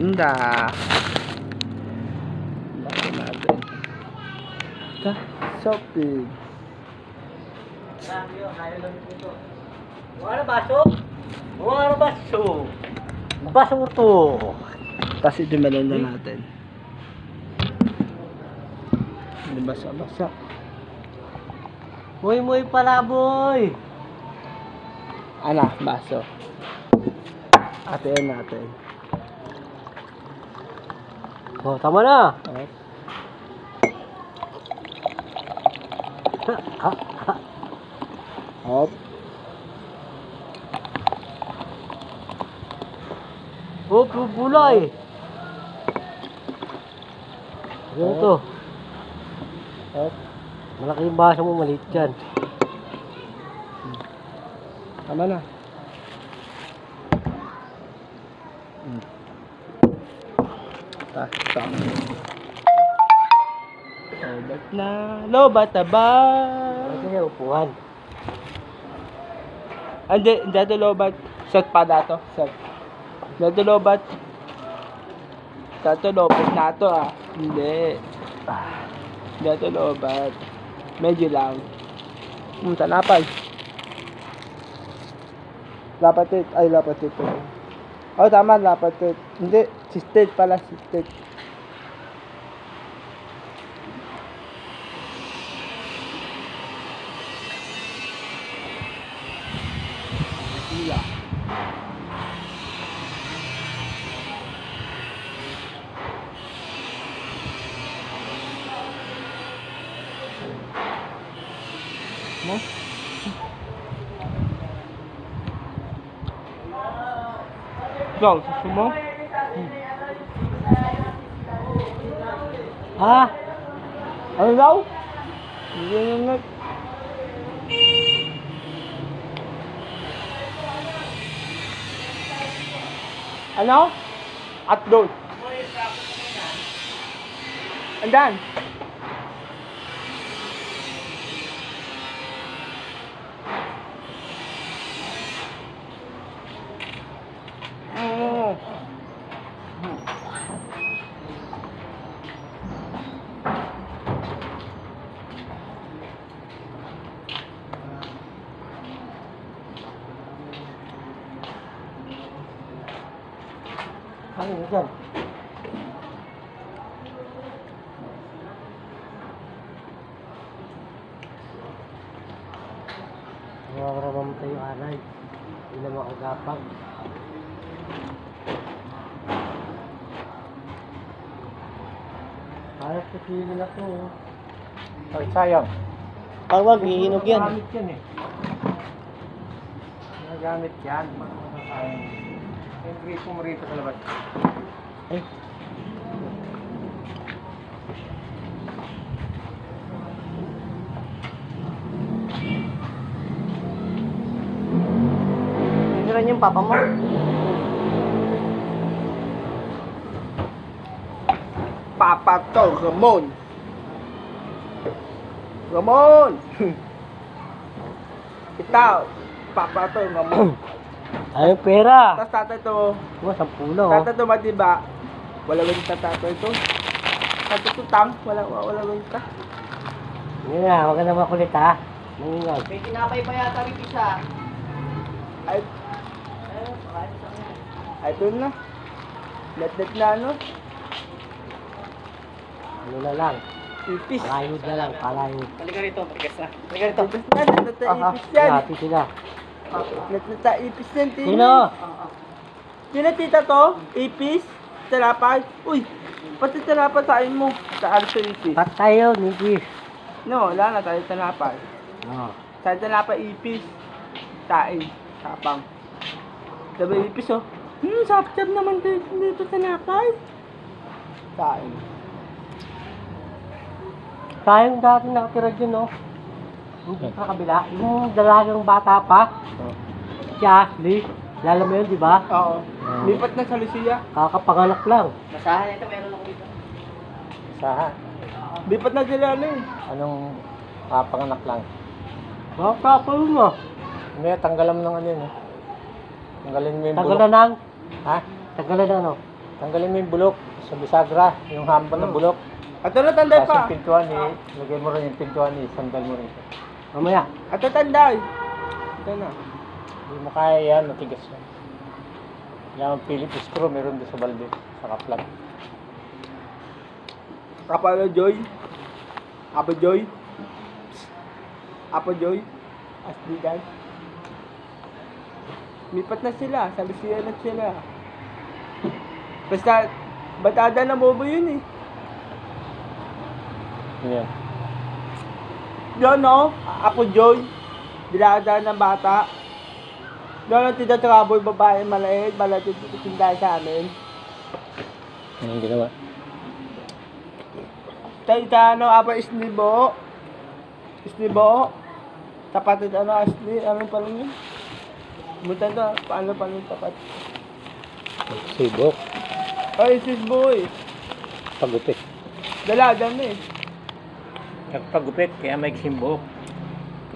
Ganda. Laki natin. Ito, so big. Wala baso? Wala baso. Baso to. Tapos ito melenda natin. Hindi basa-basa. Muy pala, boy. Ano, baso. Atin natin. Oh, tama na. Okay. Hop. Oh, bulay. Ano to? Hop. Malaki yung baso mo, maliit yan. Tama na. Tama. Lobat na. Lobat na ba? Ano yung upuan? Hindi ito lobat. Set pa na to. Set. Hindi ito lobat. Ito lobat na to ah. Hindi. Hindi ito lobat. Medyo lang. Tanapay. Lapatit. Ay, lapatit. Oh, tama. Lapatit. Hindi. Sisted pala. Sisted. Hila. Mo? Ikaw, gusto mo? Ha? Ano daw? Hindi na. Ano? Hotdog. Andan. Ano yun dyan? Nakakarabang tayo anay. Hindi na makagapag. Parang pipili na to. Ay, sayang. Pagwag, iinog yan. Nagamit yan eh. Nagamit yan. Yung gripo mo rito sa labas. Ay. Hindi rin yung papa mo. Papa to, Ramon. Ramon! Itaw, Papa to, Ramon. Ay, pera. Tapos tatay to, Oh, 10 oh. tatay to madiba. Wala winta tatay to. Tatay to tang, wala winta. Hindi na, huwag ka na makulit ha. Mangingal. May tinapay pa yata rin isa. Ay, ay ito na. Let na ano. Ano na lang. Ipis. Palayod na lang, palayod. Halika rito, matigas na. Halika rito. Ipis na, let na ipis yan. Hati sila. Let na ipis yan, tita. Sino? Sino tita to? Ipis? Talapay? Uy, pati talapay sain mo. Sa sa ipis. Patay yun, Nigis. No, wala na tayo talapay. Oo. Sa talapay ipis. Sain. Sapang. Sabi ipis oh. Sapchap naman dito talapay. Sain. Sayang dati nakatira dyan, no? Hindi sa kabila. Yung dalagang bata pa. Si Ashley. Lala mo yun, di ba? Oo. Lipat na sa Lucia. Kakapanganak lang. Masahan ito, meron ako dito. Sa Lipat na sila ano eh. anong kapanganak lang? Bata pa yun, no? Hindi, tanggalan mo ng ano yun. Tanggalin mo yung Tagalan ng? Ha? Tagalan ng ano? Tanggalin mo yung bulok sa bisagra, yung hambal ng bulok. At ano tanday Tapos pa? yung pintuan lagay mo rin yung pintuan sandal mo rin. Mamaya, At tanday. Ito na. hindi mo kaya yan, matigas yan. Kailangan Philip screw, meron doon sa balde, sa kaplat. Kapalo Joy. Apo Joy. Apo Joy. Asli guys. Mipat na sila. Sabi siya na sila. Basta, batada na bobo yun eh. Yan. Yun no, Apo Joy. Dilada ng bata. Yun ang tinatraboy babae maliit. Malatid tindahan sa amin. Anong ginawa? Tayo ano, Apo Isnibo. Isnibo. Tapatid ano, Asli. Ano pa rin yun? Buta na, paano pa rin tapat? Sibok. Ay, sis boy. Pagupit. Dalada na eh. Nagpagupit, kaya may simbok.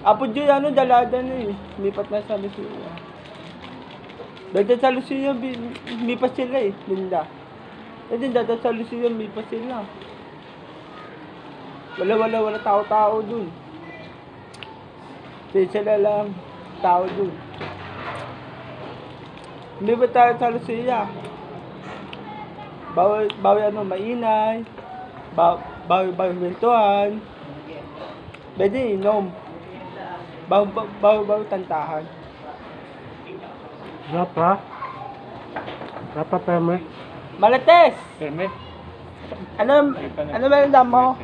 Apo Joy, ano, dalada na eh. Lipat na sa Lucia. Dahil sa Lucia, lipat sila eh, Linda. Dahil dahil sa Lucia, lipat sila. Wala tao-tao dun. Sila lang, tao dun. Lipat tayo sa Lucia. Bawal ano, mainay. Bawal kwentuhan. Pwede inom. Bawal tantahan. Rapa permit. Malates! Permit? Ano meron mo?